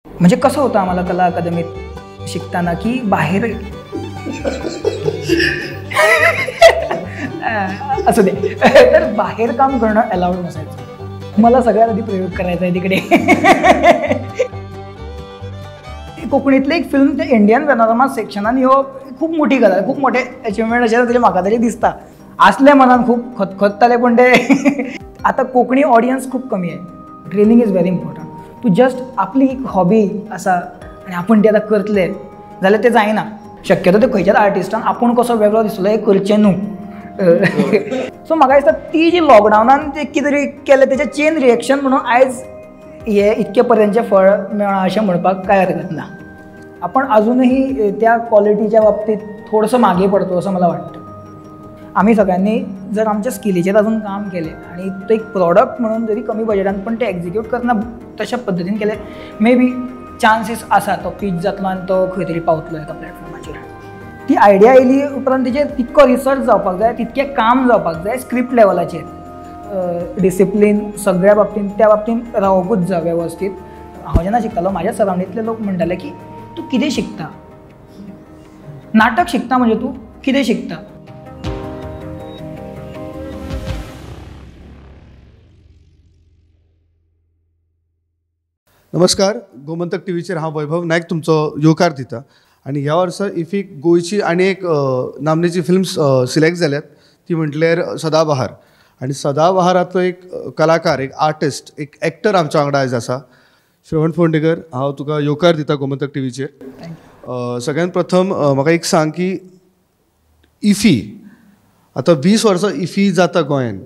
म्हणजे कसं होतं आम्हाला कला अकादमीत शिकताना की बाहेर असू दे तर बाहेर काम करणं अलाउड नसायचं. मला सगळ्यात आधी प्रयोग करायचा आहे तिकडे. कोंकणीतले एक फिल्म ते इंडियन पॅनोरमा सेक्शनान ह्यो खूप मोठी गजाल, खूप मोठे अचिव्हमेंट अशें तरी म्हाका तरी दिसता. असले मनान खूप खतखतताले पण ते आता कोंकणी ऑडियन्स खूप कमी आहे. Training is very important. तू जस्ट आपली एक हॉबी आसा आनी आपूण ती आतां करतले जाल्यार तें जायना. शक्यतो ते खंयच्याच आर्टिस्टान आपूण कसो वेगळो दिसलो हें करचें न्हू. सो म्हाका दिसता ती जी लॉकडावनान ते कितें तरी केलें तेजें चेन रिएक्शन म्हणून आयज हे इतके पर्यंतचें फळ मेळ्ळां अशें म्हणपाक कांय हरकत ना. आपण अजूनही त्या क्वालिटीच्या बाबतीत थोडंसं मागे पडतो असं मला वाटतं. आम्ही सगळ्यांनी जर आमच्या स्किलीचेर अजून काम केलें आणि तो एक प्रॉडक्ट म्हणून जरी कमी बजेटान पण ते एक्झिक्यूट करतना तशा पद्दतीन केलें मे बी चान्सीस आसा तो पीच जातलो आनी तो खंय तरी पावतलो एका प्लॅटफॉर्माचेर. ती आयडिया येयली उपरांत तेजेर तितको रिसर्च जावपाक जाय, तितकें काम जावपाक जाय स्क्रिप्ट लेवलाचेर. डिसिप्लीन सगळ्या बाबतींत त्या बाबतींत रावोकूच जाय वेवस्थीत. हांव जेन्ना शिकतालो म्हाज्या सरावंडींतले लोक म्हणटाले की तूं कितें शिकता, नाटक शिकता म्हणजे तूं कितें शिकता. नमस्कार, गोमंतक टीव्हीचेर हांव वैभव नायक तुमचो येवकार दिता. आनी ह्या वर्सा इफीक गोंयची आनी एक नामनेची फिल्म सिलेक्ट जाल्यात ती म्हटल्यार सदाबहार. आनी सदाबहाराचो एक कलाकार, एक आर्टिस्ट, एक एक्टर आमच्या वांगडा आयज आसा. श्रवण फोंडेकर, हांव तुका येवकार दिता गोमंतक टीव्हीचेर. सगळ्यांत प्रथम म्हाका एक सांग की इफी आतां 20 वर्सां इफी जाता गोंयान.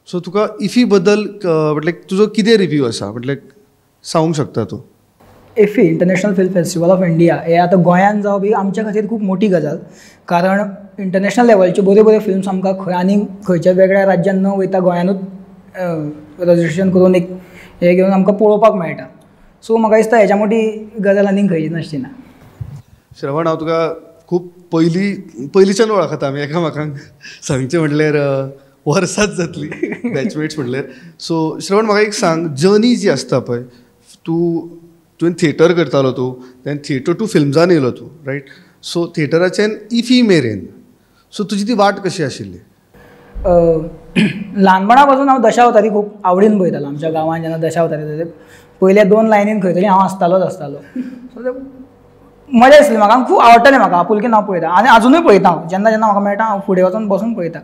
सो तुका इफी बद्दल म्हटल्यार तुजो कितें रिव्यू आसा म्हटल्यार सांगूंक शकता तूं? IFFI international film festival of India हे आतां गोंयांत जावप ही आमच्या खातीर खूप मोठी गजाल. कारण इंटरनॅशनल लेवलचे बऱ्यो बऱ्यो फिल्म्स आमकां खंय आनी खंयच्या वेगळ्या राज्यान न वयता गोंयानूच रजिस्ट्रेशन करून एक हे घेवन आमकां पळोवपाक मेळटा. सो म्हाका दिसता हेच्या मोठी गजाल आनीक खंयची नासची ना. श्रवण, हांव तुका खूब पयलींच्यान वळखता. आमी एकामेकांक सांगचें म्हटल्यार वर्सांच जातली बॅचमेट्स म्हटल्यार. सो श्रवण, म्हाका एक सांग, जर्नी जी आसता पळय, तुवें थिएटर करतालो तूं, देन थिएटर टू फिल्म्सान येयलो तूं, रायट? सो थिएटराच्यान इफी मेरेन सो तुजी ती वाट कशी आशिल्ली? ल्हानपणा पासून हांव दशावतारी खूब आवडीन पळयतालो. आमच्या गांवांत जेन्ना दशावतारी जाले पयल्या 2 लायनीन खंय तरी हांव आसतालोच आसतालो. सो ते मजा आसली म्हाका, खूब आवडटालें म्हाका, आपुलकीन हांव पळयतां आनी अजुनूय पळयता. हांव जेन्ना जेन्ना म्हाका मेळटा हांव फुडें वचून बसून पळयता.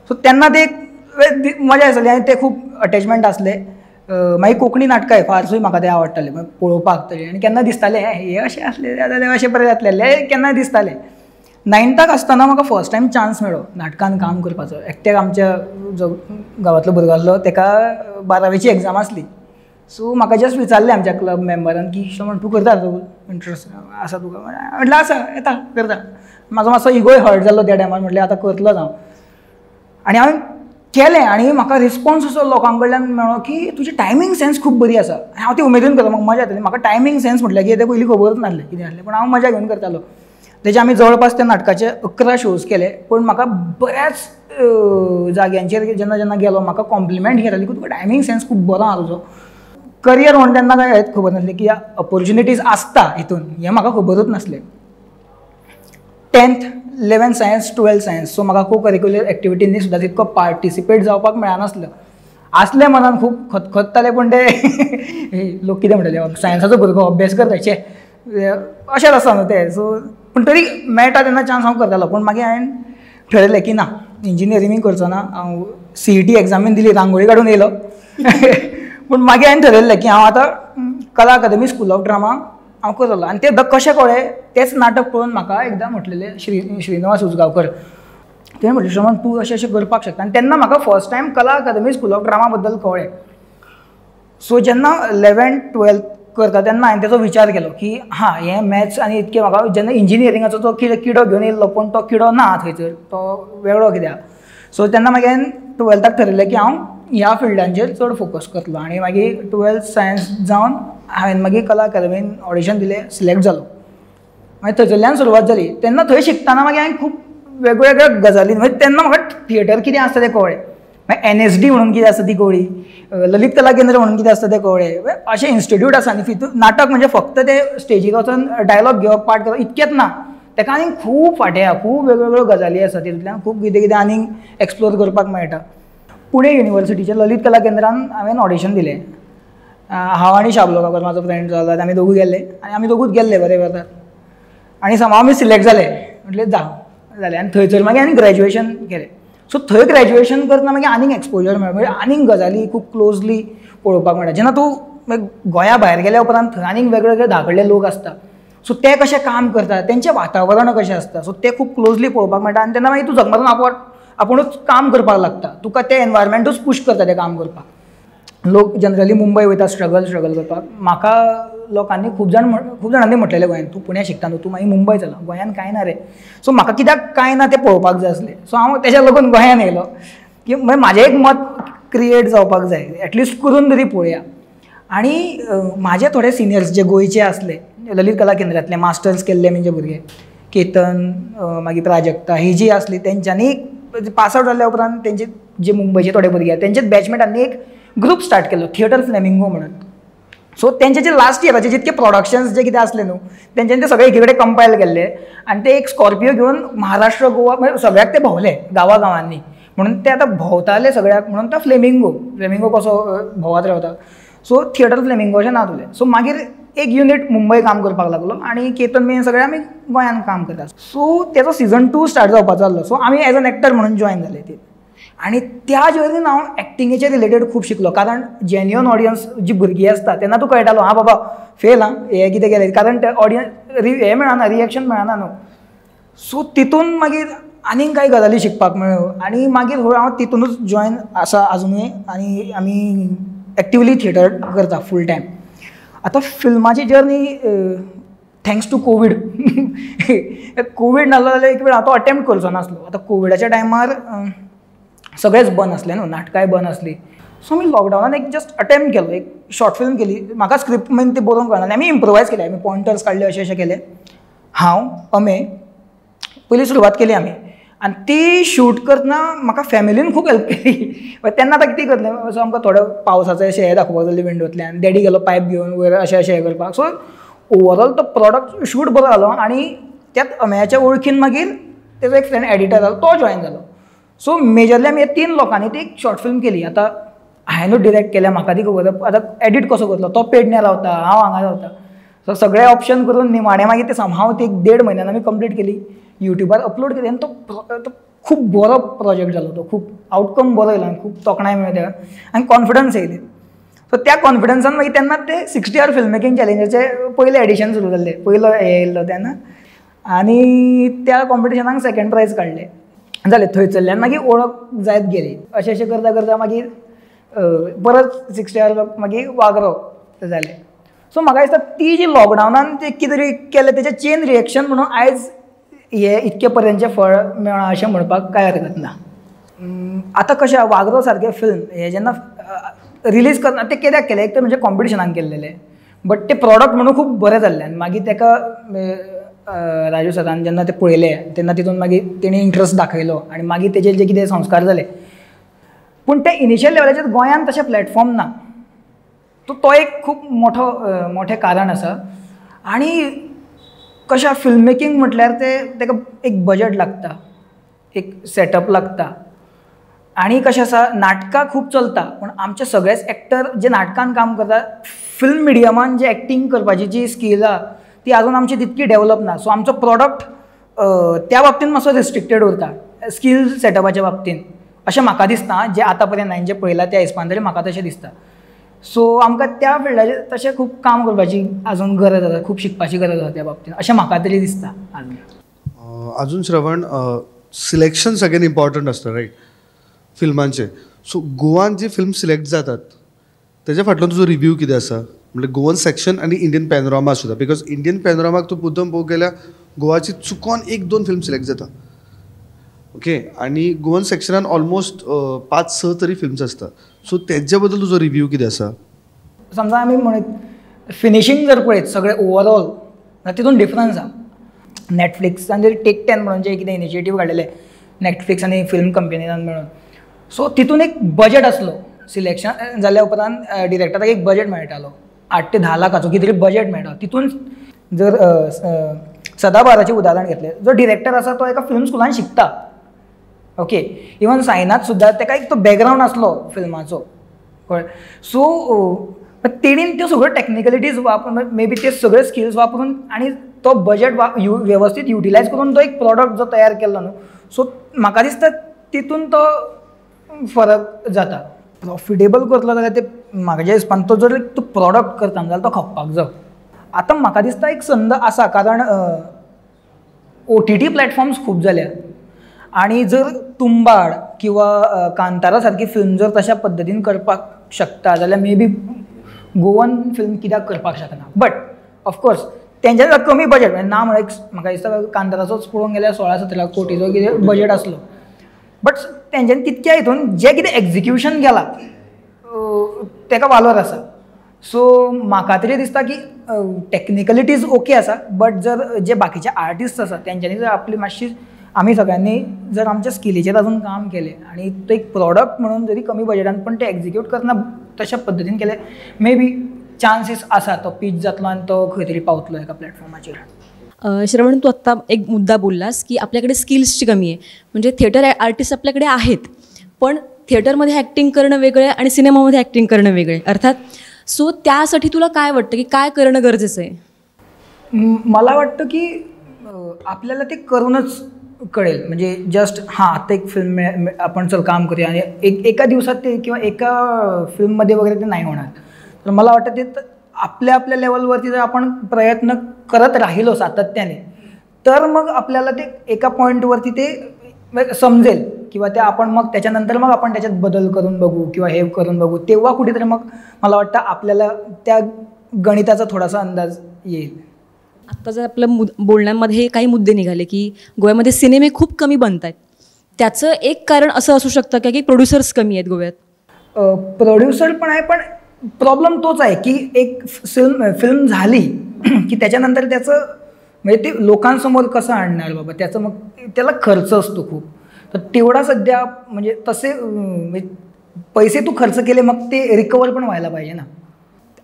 सो तेन्ना ते एक मजा आसली आनी ते खूब अटॅचमेंट आसले. मागीर कोंकणी नाटकां फारसूय म्हाका ते आवडटाले पळोवपाक तरी. आनी केन्ना दिसतालें हे अशें आसले जाल्यार अशें बरें जातलें, केन्ना दिसतालें. 9थाक आसतना म्हाका फर्स्ट टायम चान्स मेळ्ळो नाटकान काम करपाचो. एकट्याक आमच्या जो गांवांतलो भुरगो आसलो तेका 12वीची एग्जाम आसली. सो म्हाका जस्ट विचारलें आमच्या क्लब मेंबरान की श्रवण तूं करता तूं इंट्रस्ट आसा तुका? म्हटलें आसा, येता करता. म्हाजो मातसो इगोय हर्ट जाल्लो त्या टायमार. म्हटलें आतां करतलोच हांव. आनी हांवें केलें आनी म्हाका रिस्पॉन्स असो लोकां कडल्यान मेळ्ळो की तुजी टायमींग सेन्स खूब बरी आसा. हांव ती उमेदीन करता, म्हाका मजा येताली. म्हाका टायमींग सेन्स म्हटल्यार की तें पयलीं खबरूच नासलें कितें आसलें, पूण हांव मजा घेवन करतालो. तेजे आमी जवळपास त्या नाटकाचे 11 शोज केले. पूण म्हाका बऱ्याच जाग्यांचेर जेन्ना जेन्ना गेलो म्हाका कॉम्प्लिमेंट घेताली की तुका टायमींग सेन्स खूब बरो आहा तुजो. करियर म्हणून तेन्ना काय हेंच खबर नासलें की ह्या ऑपॉर्च्युनिटीज आसता हितून, हें म्हाका खबरूच नासलें. 10th 11th science 12th science. So म्हाका को करिक्युलर एक्टिविटींनी सुद्दां तितको पार्टिसिपेट जावपाक मेळनासलो. आसले मनान खूब खतखत्ताले पूण ते लोक कितें म्हणटाले सायन्साचो भुरगो अभ्यास करता अशेंच आसा न्हू ते. सो पूण तरी मेळटा तेन्ना चान्स हांव करतालो. पूण मागीर हांवें ठरयलें की ना, इंजिनियरींग करचो ना. हांव CET एग्जामीन दिली, रांगोळी काडून येयलो. पूण मागीर हांवें ठरयल्लें की हांव आतां कला अकादमी स्कूल ऑफ ड्रामा हांव करतलो. आनी ते कशें कळ्ळें तेंच नाटक पळोवन म्हाका एकदां म्हटलेलें श्रीनिवास उजगांवकर. तेणें म्हटलें श्रवण तूं अशें अशें करपाक शकता. आनी तेन्ना म्हाका फर्स्ट टायम कला अकादमी स्कूल ऑफ ड्रामा बद्दल कळ्ळें. सो जेन्ना 11th 12th करता तेन्ना हांवें तेचो विचार केलो की हां हें मॅथ्स आनी इतकें म्हाका जेन्ना इंजिनियरिंगाचो तो किडो घेवन येयल्लो पूण तो किडो ना थंयसर, तो वेगळो कित्याक. सो तेन्ना मागीर हांवें 12थाक थरयलें की हांव ह्या फिल्डांचेर चड फोकस करतलो. आनी मागीर 12th सायन्स जावन हांवें मागीर कला अकादमीन ऑडिशन दिलें, सिलेक्ट जालो. मागीर थंयसरल्यान सुरवात जाली. तेन्ना थंय शिकतना मागीर हांवें खूब वेगवेगळ्या गजाली म्हणजे तेन्ना म्हाका थिएटर कितें आसता तें कळ्ळें. मागीर NSD म्हणून कितें आसता ती कवळी, ललीत कला केंद्र म्हणून कितें आसता ते कवळे, अशे इन्स्टिट्यूट आसा न्ही तितून नाटक म्हणजे फक्त ते स्टेजीर वचून डायलॉग घेवप पाठ करप इतकेंच ना, ताका आनीक खूब फाटीं आहा, खूब वेगवेगळ्यो गजाली आसा तितूंतल्यान खूब कितें कितें आनीक एक्सप्लोर करपाक मेळटा. पुणे युनिवर्सिटीच्या ललीत कला केंद्रान हांवें ऑडिशन दिलें. हांव आनी शाबलो काका म्हाजो फ्रेंड जालो, आमी दोगूय गेल्ले आनी आमी दोगूच गेल्ले बरे वेळार आनी समहाव आमी सिलेक्ट जाले. म्हटलें जालें आनी थंयसर मागीर आनी ग्रॅज्युएशन केलें. सो थंय ग्रॅज्युएशन करतना मागीर आनीक एक्सपोजर मेळ्ळो, म्हणजे आनीक गजाली खूब क्लोजली पळोवपाक मेळटा. जेन्ना तूं गोंया भायर गेल्या उपरांत थंय आनीक वेगळे वेगळे धाकडले लोक आसता, सो ते कशें काम करतात, तेंचें वातावरण कशें आसता, सो ते खूब क्लोजली पळोवपाक मेळटा. आनी तेन्ना मागीर तूं जगमरून आपुणूच काम करपाक लागता, तुका ते एनवायरमेंटूच पुश करता तें काम करपाक. लोक जनरली मुंबय वयता स्ट्रगल करपाक. म्हाका लोकांनी खूब जाणांनी म्हटलेलें गोंयान तूं पुण्या शिकता न्हू, तूं मागीर मुंबय चला, गोंयान कांय ना रे. सो म्हाका कित्याक कांय ना तें पळोवपाक जाय आसलें. सो हांव तेच्या लागून गोंयान येयलो की म्हाजें एक मत क्रिएट जावपाक जाय, एटलिस्ट करून तरी पळोवया. आनी म्हाजे थोडे सिनियर्स जे गोंयचे आसले, ललीत कला केंद्रांतले मास्टर्स केल्ले म्हणजे भुरगे, केतन मागीर प्राजक्ता ही जी आसली, तेंच्यांनी पास आवट जाल्ल्या उपरांत तेंचे जे मुंबयचे थोडे भुरगे तेंचेच बॅचमेटांनी एक ग्रूप स्टार्ट केलो, थिएटर फ्लेमिंगो म्हणून. सो तेंचे जे लास्ट इयराचे जितके प्रोडक्शन्स जे कितें आसले न्हू, तेंच्यांनी ते सगळे एकी कडेन कंपायल केल्ले आनी ते एक स्कॉर्पियो घेवन महाराष्ट्र गोवा म्हणजे सगळ्याक ते भोंवले गांवांनी. म्हणून ते आतां भोंवताले सगळ्याक, म्हणून तो फ्लेमिंगो कसो भोंवत रावता. सो थिएटर फ्लेमिंगो अशें नांव दिलें. सो मागीर एक युनिट मुंबय काम करपाक लागलो आनी केतन बी सगळे आमी गोंयान काम करता. सो तेचो सीझन 2 स्टार्ट जावपाचो आसलो. सो आमी एज एन एक्टर म्हणून जॉयन जाले ती. आनी त्या जर्नीन हांव एक्टिंगेचे रिलेटेड खूब शिकलो, कारण जेन्युअन ऑडियन्स जी भुरगीं आसता तेन्ना तूं कळटालो हां बाबा फेल हे कितें केलें, कारण ते ऑडियन्स हे मेळना, रिएक्शन मेळना न्हू. सो तितून मागीर आनीक कांय गजाली शिकपाक मेळ्ळ्यो आनी मागीर हांव तितूनच जॉयन आसा अजुनूय. आनी आमी एक्टिवली थिएटर करता फूल टायम. आतां फिल्माची जर्नी थँक्स टू कोवीड नासलो जाल्यार एक वेळ हांव तो अटेम्प्ट करचो नासलो. आतां कोविडाच्या टायमार सगळेंच बंद आसलें न्हू, नाटकांय बंद आसलीं. सो आमी लॉकडावनान एक जस्ट अटेम्प्ट केलो, एक शॉर्ट फिल्म केली. म्हाका स्क्रिप्ट मेन ती बरोवंक कळना, आमी इम्प्रोवायज केलें, आमी पॉयंटर्स काडले, अशें केलें. हांव अमे पयलीं सुरवात केली आमी आनी ती शूट करतना म्हाका फॅमिलीन खूब हेल्प केली. तेन्ना आतां कितें करतलें, सो आमकां थोडो पावसाचो अशें हें दाखोवपाक जाल्लें विंडोंतल्यान, डॅडी गेलो पायप घेवन वयर अशें हें करपाक. सो ओवरऑल तो प्रॉडक्ट शूट बरो जालो आनी त्याच अमेयाच्या वळखीन मागीर तेजो एक फ्रेंड एडिटर जालो, तो जॉयन जालो. सो मेजरली आमी 3 लोकांनी ती एक शॉर्ट फिल्म केली. आतां हांवेंनूच डिरेक्ट केल्या, म्हाका ती खबर, आतां एडीट कसो करतलो, तो पेडण्यां रावता, हांव हांगा रावता. सो सगळे ऑप्शन करून निमाणें मागीर ते समहाव ती 1.5 म्हयन्यान आमी कंप्लीट केली, युट्यूबार अपलोड केली. आनी तो खूब बरो प्रोजेक्ट जालो, तो खूब आउटकम बरो येयलो, खूब तोखणाय मेळ्ळी तेका आनी कॉन्फिडन्स येयली. सो त्या कॉन्फिडन्सान मागीर तेन्ना ते 60 आवर फिल्म मेकींग चॅलेंजाचे पयले एडिशन सुरू जाल्ले, पयलो हे येयल्लो तेन्ना. आनी त्या कॉम्पिटिशनाक 2nd प्रायज काडलें. जालें थंयसरल्यान मागीर वळख जायत गेली. अशें अशें करता करता मागीर परत 60 आवर मागीर वागरो जालें. सो म्हाका दिसता ती जी लॉकडावनान जे कितें तरी केलें तेजें चेन रिएक्शन म्हणून आयज हे इतके पर्यंतचें फळ मेळ्ळां अशें म्हणपाक कांय हरकत ना. आतां कशें वागरो सारकें फिल्म हे जेन्ना रिलीज करना ते कित्याक केलें, एक तर म्हणजे कॉम्पिटिशनाक केल्लें, बट ते प्रॉडक्ट म्हणून खूब बरें जाल्लें. आनी मागीर ताका राजू सरान जेन्ना ते पळयलें तेन्ना तितून मागीर तेणी इंट्रस्ट दाखयलो आनी मागीर तेजेर जे कितें संस्कार जाले. पूण ते इनिशियल लेवलाचेर गोंयान तशें प्लॅटफॉर्म ना, तो एक खूब मोठें कारण आसा. आनी कशें फिल्म मेकींग म्हटल्यार तेका एक बजट लागता, एक सेटअप लागता. आनी कशें आसा, नाटकां खूब चलता, पूण आमचे सगळेच एक्टर जे नाटकान काम करतात, फिल्म मिडियमान जे एक्टींग करपाची जी स्कील आहा ती आजून आमची तितकी डेवलप ना. सो आमचो प्रॉडक्ट त्या बाबतींत मातसो रिस्ट्रिक्टेड उरता स्कील सेटअपाच्या बाबतींत, अशें म्हाका दिसता. जे आतां पर्यंत हांवें जें पळयलां त्या हिसपान तरी म्हाका तशें दिसता. सो आमकां त्या फिल्डाचेर तशें खूब काम करपाची आजून गरज आसा, खूब शिकपाची गरज आसा त्या बाबतींत, अशें म्हाका तरी दिसता. अजून श्रवण, सिलेक्शन सगळ्यांत इम्पॉर्टंट आसता रायट फिल्मांचे. सो गोवान जी फिल्म सिलेक्ट जातात तेज्या फाटल्यान तुजो रिव्यू कितें आसा, म्हणजे गोवन सेक्शन आनी इंडियन पॅनोरामा सुद्दां, बिकॉज इंडियन पॅनोरामाक तूं मुद्दम पळोवंक गेल्यार गोवाची चुकोन 1-2 फिल्म सिलेक्ट जाता. ओके, आनी गोवन सेक्शनान ऑलमोस्ट 5-6 तरी फिल्म्स आसता. सो तेज्या बद्दल तुजो रिव्यू कितें आसा? समजा आमी म्हणत फिनिशींग जर पळयत सगळें ओवरऑल जाल्यार तितून डिफरन्स आहा. नॅटफ्लिक्सान जर टेक 10 म्हणून जे कितें इनिशिएटीव काडलेले नॅटफ्लिक्स आनी फिल्म कंपनीनान मेळून, सो तितून एक बजेट असलो सिलेक्शन जाल्या उपरांत डिरेक्टराक एक बजेट मेळटालो 8 ते 10 लाखाचो कितें तरी बजेट मेळटा. तितून जर सदाबहाराचें उदाहरण घेतलें, जो डिरेक्टर आसा तो एका फिल्म स्कुलान शिकता. ओके, इवन सायनात सुद्दां ताका एक तो बॅकग्रावंड आसलो फिल्माचो कळ्ळें. सो तेणीन त्यो सगळ्यो टॅक्निकलिटीज वापरून मे बी ते सगळे स्किल्स वापरून आनी तो बजेट वेवस्थीत युटिलायज करून तो एक प्रॉडक्ट जो तयार केल्लो न्हू. सो म्हाका दिसता तितून तो फरक जाता. प्रॉफिटेबल करतलो जाल्यार ते म्हाज्या हिसपान तो जर तूं प्रॉडक्ट करता जाल्यार तो खपपाक जाय. आतां म्हाका दिसता एक संद आसा, कारण OTT प्लॅटफॉर्म्स खूब जाल्या आनी जर तुंबाड किंवा कांतारा सारकी फिल्म जर तशा पद्दतीन करपाक शकता जाल्यार मे बी गोवन फिल्म कित्याक करपाक शकना. बट ऑफकोर्स तेंच्या कमी बजेट ना म्हळ्यार म्हाका दिसता कांताराचोच पळोवंक गेल्यार 16-17 कोटीचो कितें बजेट आसलो. बट तेंच्यांनी तितक्या हितून जें कितें एग्जिक्युशन केलां ताका वालोर आसा. सो म्हाका तरी दिसता की टॅक्निकलिटीज ओके आसा, बट जर जे बाकीचे आर्टिस्ट आसा तेंच्यांनी जर आपली मातशी आमी सगळ्यांनी जर आमच्या स्किलीचेर अजून काम केलें आनी तो एक प्रॉडक्ट म्हणून जरी कमी बजेटान पण ते एग्जिक्यूट करतना तशा पद्दतीन केले, मे बी चान्सीस आसा तो पीच जातलो आनी तो खंय तरी पावतलो एका प्लॅटफॉर्माचेर. श्रवण, तू आत्ता एक मुद्दा बोललास की आपल्याकडे स्किल्सची कमी आहे. म्हणजे थिएटर आर्टिस्ट आपल्याकडे आहेत, पण थिएटरमध्ये ॲक्टिंग करणं वेगळं आहे आणि सिनेमामध्ये ॲक्टिंग करणं वेगळं आहे अर्थात. सो त्यासाठी तुला काय वाटतं की काय करणं गरजेचं आहे? मला वाटतं की आपल्याला ते करूनच कळेल. म्हणजे जस्ट आता एक फिल्म आपण चल काम करूया आणि एका दिवसात ते किंवा एका फिल्ममध्ये वगैरे ते नाही होणार. तर मला वाटतं ते आपल्या आपल्या लेवलवरती जर आपण प्रयत्न करत राहिलो सातत्याने तर मग आपल्याला ते एका पॉईंटवरती ते समजेल किंवा ते आपण मग त्याच्यानंतर मग आपण त्याच्यात बदल करून बघू किंवा हे करून बघू. तेव्हा कुठेतरी मग मला वाटतं आपल्याला त्या गणिताचा थोडासा अंदाज येईल. आत्ता जर आपल्या बोलण्यामध्ये काही मुद्दे निघाले की गोव्यामध्ये सिनेमे खूप कमी बनत आहेत, त्याचं एक कारण असं असू शकतं का की प्रोड्युसर्स कमी आहेत गोव्यात? प्रोड्युसर पण आहे, पण प्रॉब्लेम तोच आहे की एक फिल्म झाली की त्याच्यानंतर त्याचं म्हणजे ते लोकांसमोर कसं आणणार बाबा, त्याचं मग त्याला खर्च असतो खूप. तर तेवढा सध्या म्हणजे तसे पैसे तू खर्च केले मग ते रिकवर पण व्हायला पाहिजे ना.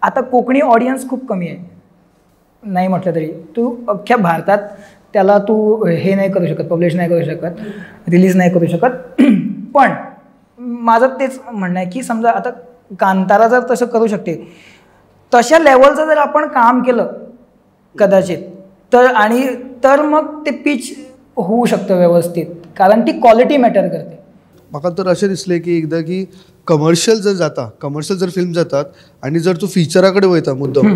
आता कोकणी ऑडियन्स खूप कमी आहे नाही म्हटलं तरी. तू अख्ख्या भारतात त्याला तू हे नाही करू शकत, पब्लिश नाही करू शकत, रिलीज नाही करू शकत. पण माझं तेच म्हणणं आहे की समजा आता कांतारा जर तसं करू शकते, तशा लेवलचं जर आपण काम केलं कदाचित तर मग ते पिच होऊ शकतं व्यवस्थित, कारण ती क्वालिटी मॅटर करते. म्हाका तर अशें दिसलें की एकदां की कमर्शियल जर फिल्म जातात आनी जर तूं फिचरा कडेन वयता मुद्दम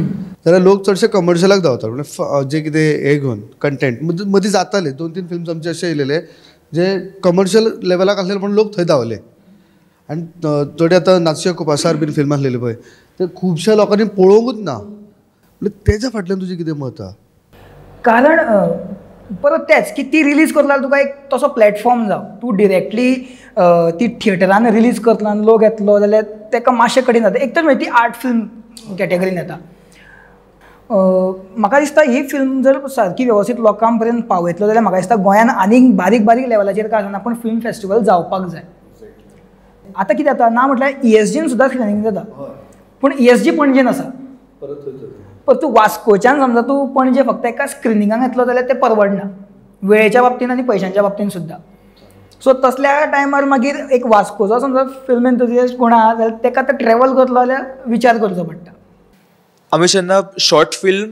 जाल्यार लोक चडशे कमर्शियलाक धांवतात. म्हणजे जे कितें हे घेवन कंटेंट मदीं जाताले 2-3 फिल्म्स आमचे अशे येयलेले जे कमर्शियल लेवलाक आसलेले पण लोक थंय धांवले. आनी थोडे आतां नाचशे कुपासार बीन फिल्म आसलेली पळय ते खुबश्या लोकांनी पळोवंकूच ना. म्हणजे तेच्या फाटल्यान तुजें कितें मत आहा? कारण परत तेच की ती रिलीज करतलो तुका एक तसो प्लॅटफॉर्म जाव. तूं डिरेक्टली ती थिएटरान रिलीज करतलो आनी लोक येतलो जाल्यार ताका मातशें कठीण जाता. एक तर म्हणजे ती आर्ट फिल्म कॅटेगरीन येता. म्हाका दिसता ही फिल्म जर सारकी वेवस्थीत लोकां पर्यंत पावयतलो जाल्यार म्हाका दिसता गोंयान आनीक बारीक बारीक लेवलाचेर काय जावना पूण फिल्म फेस्टिवल जावपाक जाय. आतां कितें जाता ना म्हटल्यार ESGन सुद्दां स्क्रिनींग जाता, पूण ESG पणजेन आसा. पण तूं वास्कोच्यान समजा तूं पणजे फक्त एका स्क्रिनिंगाक येतलो जाल्यार तें परवडना वेळेच्या बाबतीन आनी पयशांच्या बाबतीन सुद्दां. सो तसल्या टायमार मागीर एक वास्कोचो समजा फिल्म एंथुजियास्ट कोण आहा जाल्यार ताका आतां ट्रॅवल करतलो जाल्यार विचार करचो पडटा. आमी जेन्ना शॉर्ट फिल्म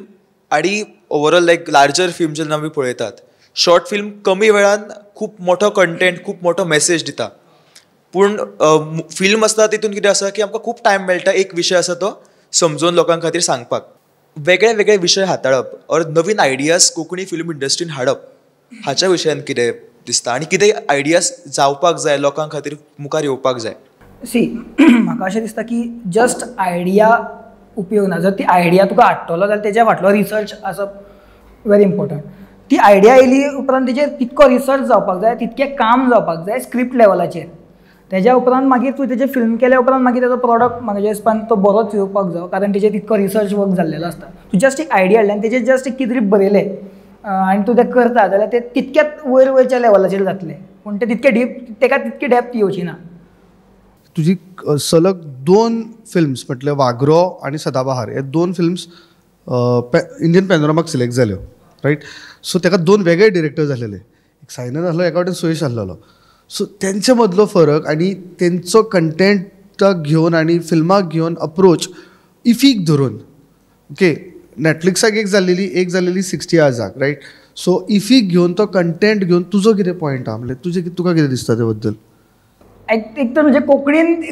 आनी ओवरऑल लायक लार्जर फिल्म जेन्ना आमी पळयतात, शॉर्ट फिल्म कमी वेळान खूब मोठो कंटेंट खूब मोठो मेसेज दिता. पूण फिल्म आसता तितून कितें आसा की आमकां खूब टायम मेळटा एक विशय आसा तो समजोवन लोकां खातीर सांगपाक. वेगळे वेगळे विशय हाताळप और नवीन आयडियाज कोंकणी फिल्म इंडस्ट्रीन हाडप हाच्या विशयान कितें दिसता आनी कितें आयडियाज जावपाक जाय लोकां खातीर मुखार येवपाक जाय? म्हाका अशें दिसता की जस्ट आयडिया उपयोग ना. जर ती आयडिया तुका हाडटलो जाल्यार तेच्या फाटलो रिसर्च आसप व्हेरी इम्पॉर्टंट. ती आयडिया येयली उपरांत तेजेर तितको रिसर्च जावपाक जाय, तितकें काम जावपाक जाय स्क्रिप्ट लेवलाचेर. तेज्या उपरांत मागीर तूं तेजें फिल्म केल्या उपरांत मागीर तेजो प्रॉडक्ट म्हाज्या हिसपान तो बरोच येवपाक जाय, कारण तेजेर तितको रिसर्च वर्क जाल्लेलो आसता. तूं जस्ट एक आयडिया हाडलें आनी तेजेर जस्ट एक कितें तरी बरयलें आनी तूं तें करता जाल्यार तें तितक्याच वयरच्या लेवलाचेर जातलें, पूण तें तितकें डीप ताका तितकी डेप्थ येवची ना. तुजी सलग 2 फिल्म्स म्हटल्यार वाघरो आनी सदाबहार हे 2 फिल्म्स इंडियन पॅनोरमाक सिलेक्ट जाल्यो रायट. सो ताका 2 वेगळे डिरेक्टर जाल्लेले, एक सायनन आसलो एका वाटेन सुयश आसलेलो. सो तेंचे मदलो फरक आनी तेंचो कंटेंटाक घेवन आनी फिल्माक घेवन अप्रोच इफीक धरून ओके नॅटफ्लिक्साक एक जाल्लेली 60 आवर्साक रायट. सो इफीक घेवन तो कंटेंट घेवन तुजो कितें पॉयंट आहा म्हणजे तुका कितें दिसता ते बद्दल? एक तर म्हणजे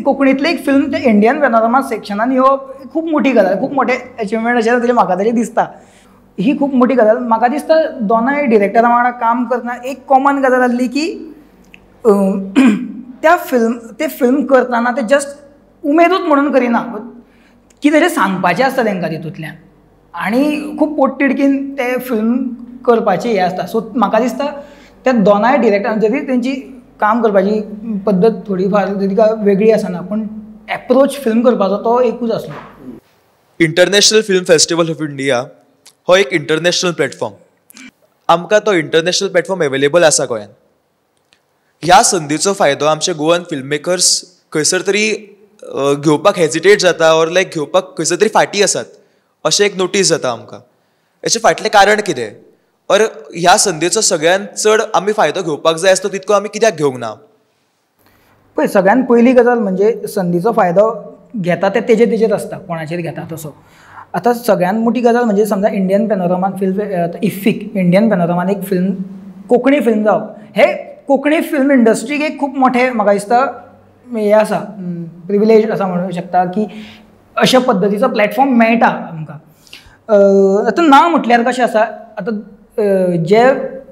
कोंकणीतली एक फिल्म ते इंडियन पॅनोरमा सेक्शनान ह्यो खूब मोठी गजाल, खूब मोठे अचिवमेंट अशें तरी म्हाका तरी दिसता. ही खूब मोठी गजाल. म्हाका दिसता दोनाय डिरेक्टरा वांगडा काम करतना एक कॉमन गजाल आसली की ते फिल्म करतना ते जस्ट उमेदूच म्हणून करिना, कितें तरी सांगपाचें आसता तांकां तितूंतल्यान आनी खूब पोटतिडकीन ते फिल्म करपाचें हें आसता. सो म्हाका दिसता त्या दोनाय डिरेक्टरांनी जरी तेंची काम करपाची पद्दत थोडी फार जरी वेगळी आसना पूण एप्रोच फिल्म करपाचो तो एकूच आसलो. International film festival of India हो एक इंटरनॅशनल प्लॅटफॉर्म. आमकां तो इंटरनॅशनल प्लॅटफॉर्म अवेलेबल आसा गोंयांत. ह्या संदीचो फायदो आमचे गोवन फिल्म मेकर्स खंयसर तरी घेवपाक हेजिटेट जाता ऑर लायक घेवपाक खंयसर तरी फाटी आसात अशें एक नोटीस जाता आमकां. हेचें फाटलें कारण कितें? और ह्या संदीचो सगळ्यांत चड आमी फायदो घेवपाक जाय आसता तितको आमी कित्याक घेवंक ना? पळय सगळ्यान पयली गजाल म्हणजे संदीचो फायदो घेता ते तेजेर आसता, कोणाचेर घेता तसो. आतां सगळ्यान मोठी गजाल म्हणजे समजा इंडियन पॅनोरमाक फिल्म इफीक इंडियन पॅनोरमान एक फिल्म कोंकणी फिल्म जावप हे कोंकणी फिल्म इंडस्ट्रीक एक खूब मोठें म्हाका दिसता हें आसा प्रिविलेज आसा म्हणूं शकता की अशा पद्दतीचो प्लॅटफॉर्म मेळटा आमकां. आतां ना म्हटल्यार कशें आसा आतां जे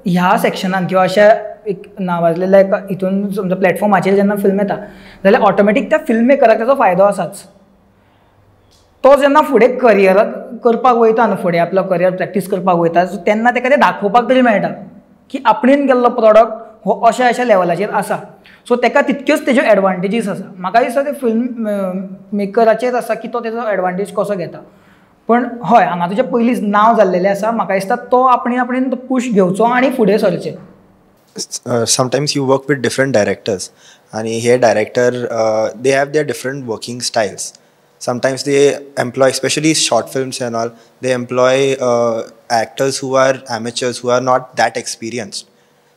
ह्या सेक्शनान किंवा अशा एक नावाजलेल्या एका हितून समजा प्लॅटफॉर्माचेर जेन्ना फिल्म येता जाल्यार ऑटोमॅटीक त्या फिल्म मेकराक ताचो फायदो आसाच. तो जेन्ना फुडें करियर करपाक वयता न्हू, फुडें आपलो करियर प्रॅक्टीस करपाक वयता तेन्ना ताका तें दाखोवपाक तरी मेळटा की आपणेन केल्लो प्रॉडक्ट हो अशा अशा लेवलाचेर आसा. सो ताका तितक्योच तेज्यो एडवांटेजीस आसा. म्हाका दिसता ते फिल्म मेकराचेर आसा की तो तेजो एडवांटेज कसो घेता. पण हय हांगा तुजें पयलींच नांव जाल्लेलें आसा. म्हाका दिसता तो आपणेन तो पुश घेवचो आनी फुडें सरचें. Sometimes you work with different directors and here director they have their different working styles. Sometimes they employ, especially short films and all, they employ actors who are amateurs, who are not that experienced.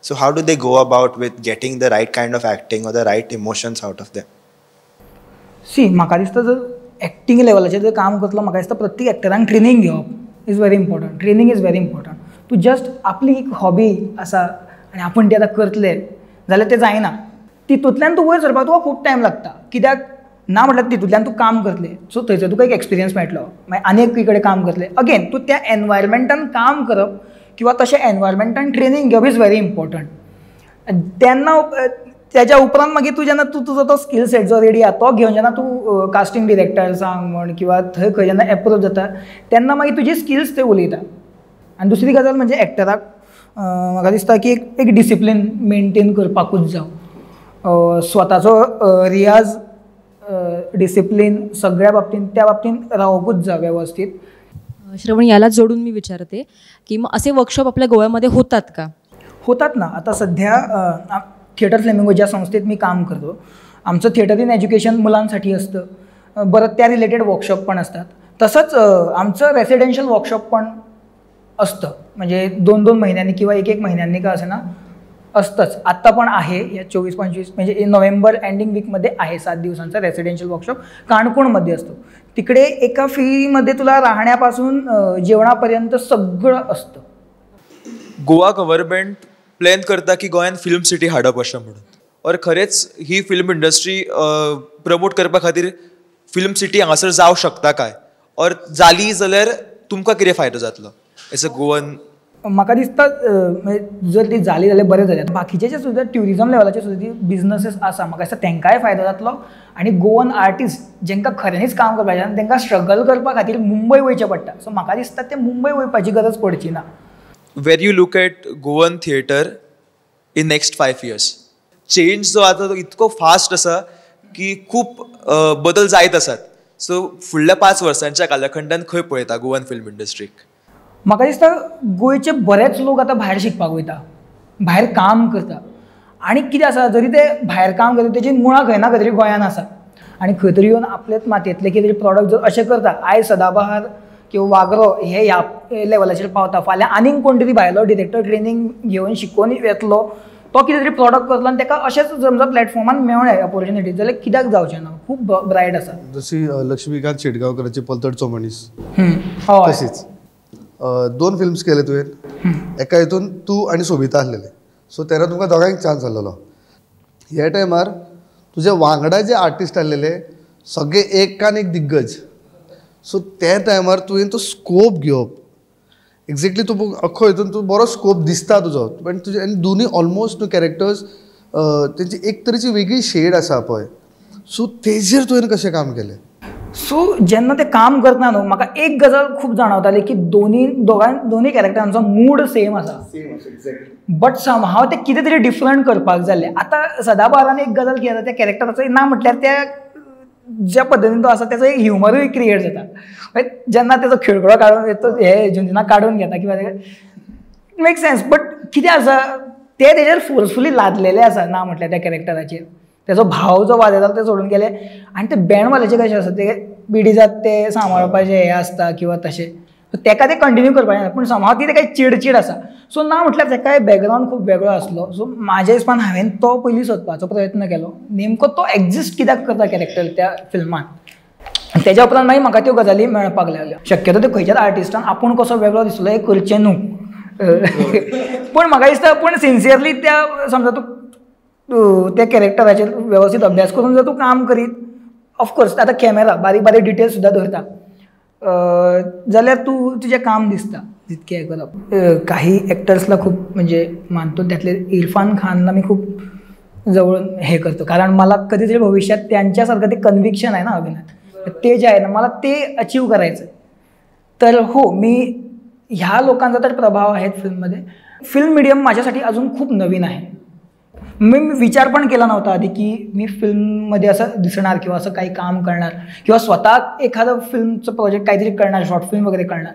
So how do they go about with getting the right kind of acting or the right emotions out of them? See म्हाका दिसता जर acting लेवलाचेर जर काम करतलो म्हाका दिसता प्रत्येक एक्टरांक training घेवप is very important. Training is very important. तूं जस्ट आपली एक हॉबी आसा आनी आपूण ती आतां करतले जाल्यार तें जायना. तितूंतल्यान तूं वयर सरपाक तुका खूब टायम लागता. कित्याक ना म्हटल्यार तितूंतल्यान तूं काम करतले सो थंयसर तुका एक एक्सपिरियन्स मेळटलो. मागीर आनी एक कडेन काम करतले अगेन तूं त्या एनवायरमेंटान काम करप किंवा तशें एनवायरमेंटान ट्रेनींग घेवप इज व्हेरी इम्पॉर्टंट. तेन्ना त्याच्या उपरांत मागीर तूं जेन्ना तूं तुजो तो स्कील सेट जो रेडी आहा तो घेवन जेन्ना तूं कास्टींग डिरेक्टर्सांक म्हण किंवा थंय खंय जेन्ना एप्रोच जाता तेन्ना मागीर तुजी स्किल्स ते उलयता. आनी दुसरी गजाल म्हणजे एक्टराक म्हाका दिसता की एक डिसिप्लीन मेनटेन करपाकूच जाय. स्वताचो रियाज डिसिप्लीन सगळ्या बाबतींत त्या बाबतींत रावोकूच जाय वेवस्थीत. श्रवण याला जोडून मी विचारते की मग असे वर्कशॉप आपल्या गोव्यामध्ये होतात का? होतात ना. आता सध्या थिएटर फ्लेमिंगो ज्या संस्थेत मी काम करतो आमचं थिएटर इन एज्युकेशन मुलांसाठी असतं. बरं त्या रिलेटेड वर्कशॉप पण असतात. तसंच आमचं रेसिडेन्शियल वर्कशॉप पण असतं म्हणजे 2-2 महिन्यांनी किंवा 1-1 महिन्यांनी का असे ना असतंच. आत्ता पण आहे या 24-25 म्हणजे नोव्हेंबर एंडिंग वीकमध्ये आहे 7 दिवसांचा रेसिडेन्शियल वर्कशॉप काणकोणमध्ये असतो. तिकडे एका फीमध्ये तुला राहण्यापासून जेवणापर्यंत सगळं असतं. गोवा गव्हर्नमेंट प्लॅन करता की गोंयांत फिल्म सिटी हाडप अशें म्हणून. और खरेंच ही फिल्म इंडस्ट्री प्रमोट करपा खातीर फिल्म सिटी हांगासर जावं शकता काय? और जाली जाल्यार तुमकां कितें फायदो जातलो एज अ गोवन? म्हाका दिसता जर ती जाली जाल्यार बरें जालें. बाकीचे जे सुद्दां ट्युरिजम लेवलाचे सुद्दां ती बिजनसीस आसा म्हाका दिसता तांकांय फायदो जातलो. आनी गोवन आर्टिस्ट जांकां खऱ्यांनीच काम करपाचें आनी तांकां स्ट्रगल करपा खातीर मुंबय वयचें पडटा. सो म्हाका दिसता ते मुंबय वयपाची गरज पडची ना. Where you look at Goan theatre in next 5 years change जो आता तो इतको फास्ट आसा की खूब बदल जायत आसात. सो फुडल्या 5 वर्सांच्या कालखंडान खंय पळयता गोवन फिल्म इंडस्ट्रीक? म्हाका दिसता गोंयचे बरेच लोक आतां भायर शिकपाक वयता, भायर काम करता. आनी कितें आसा जरी ते भायर काम करता तेजी मुळां खंय ना खंय तरी गोंयान आसा. आणि खंय तरी येवन आपलेच मातयेंतले कितें तरी प्रॉडक्ट जर अशें करता, आयज सदाबहार किंवा वागरो हे ह्या लेवलाचेर पावता, फाल्यां आनीक कोण तरी भायलो डिरेक्टर ट्रेनींग घेवन शिकून येतलो, तो कितें तरी प्रॉडक्ट करतलो आनी ताका अशेंच समजा प्लॅटफॉर्मान मेळ्ळे ऑपॉर्च्युनिटी जाल्यार कित्याक जावचें ना. खूब ब्रायट आसा. जशी लक्ष्मीकांत शेटगांवकराची पलतडचो मनीस हय तशीच 2 फिल्म्स केले तुवें. एका हितून तूं आनी सोबिता आसलेले, सो तेन्ना तुमकां दोगांयक चान्स आसलेलो. ह्या टायमार तुजे वांगडा जे आर्टिस्ट आसलेले सगळे एकान एक दिग्गज, सो त्या टायमार तुवें तो स्कोप घेवप. एक्झॅक्टली तूं अख्खो हितून तूं बरो स्कोप दिसता तुजो, पण तुजे आनी दोनी ऑलमोस्ट न्हू कॅरेक्टर्स तेंची एक तरेची वेगळी शेड आसा पळय, सो तेजेर तुवें कशें काम केलें? सो जेन्ना ते काम करतना न्हू म्हाका एक गजाल खूब जाणवताली की दोनी कॅरेक्टरांचो मूड सेम आसा, बट समहाव ते कितें तरी डिफरंट करपाक जाल्ले. आतां सदाबहारान एक गजाल कितें जाता, त्या कॅरेक्टराचो ना म्हटल्यार त्या ज्या पद्दतीन तो आसा त्याचो एक ह्युमरूय क्रिएट जाता. जेन्ना तेचो खेळगडो काडून येतो हे झुंजुना काडून घेता किंवा मेक सेन्स, बट कितें आसा ते तेजेर फोर्सफुली लादलेले आसा ना म्हटल्यार त्या कॅरेक्टराचेर. तेजो भाव जो वाजयता ते सोडून गेले आनी ते बँडवाल्याचे कशें आसा ते बिडीजात ते सांबाळपाचें हें आसता किंवा तशें, तेका ते कंटिन्यू करपाचें ना, पूण समहाव ती काही चिडचिड आसा. सो ना म्हटल्यार तेकाय बॅकग्रावंड खूब वेगळो आसलो. सो म्हाज्या हिसपान हांवें तो पयलीं सोदपाचो प्रयत्न केलो, नेमको तो एक्झिस्ट कित्याक करता कॅरेक्टर त्या फिल्मान. तेज्या उपरांत मागीर म्हाका त्यो गजाली मेळपाक लागल्यो. शक्यतो ते खंयच्याच आर्टिस्टान आपूण कसो वेगळो दिसलो हें करचें न्हू, पूण म्हाका दिसता पूण सिन्सियरली त्या समजा तूं त्या कॅरेक्टराचेर वेवस्थीत अभ्यास करून जर तूं काम करीत, ऑफकोर्स आतां कॅमेरा बारीक बारीक डिटेल्स सुद्दां धरता जाल्यार तूं तुजें काम दिसता जितकें हें करप. काही एक्टर्सला खूप म्हणजे मानतो, त्यातले इरफान खानला मी खूप जवळून हे करतो, कारण मला कधीतरी भविष्यात त्यांच्यासारखं ते कन्व्हिक्शन आहे ना अभिनयात, ते जे आहे ना मला ते अचीव करायचं. तर हो, मी ह्या लोकांचा तर प्रभाव आहे फिल्ममध्ये. फिल्म मीडियम माझ्यासाठी अजून खूप नवीन आहे. मी विचार पण केला नव्हता आधी की मी फिल्ममध्ये असं दिसणार किंवा असं काही काम करणार किंवा स्वतः एखादं फिल्मचं प्रोजेक्ट काहीतरी करणार, शॉर्ट फिल्म वगैरे करणार.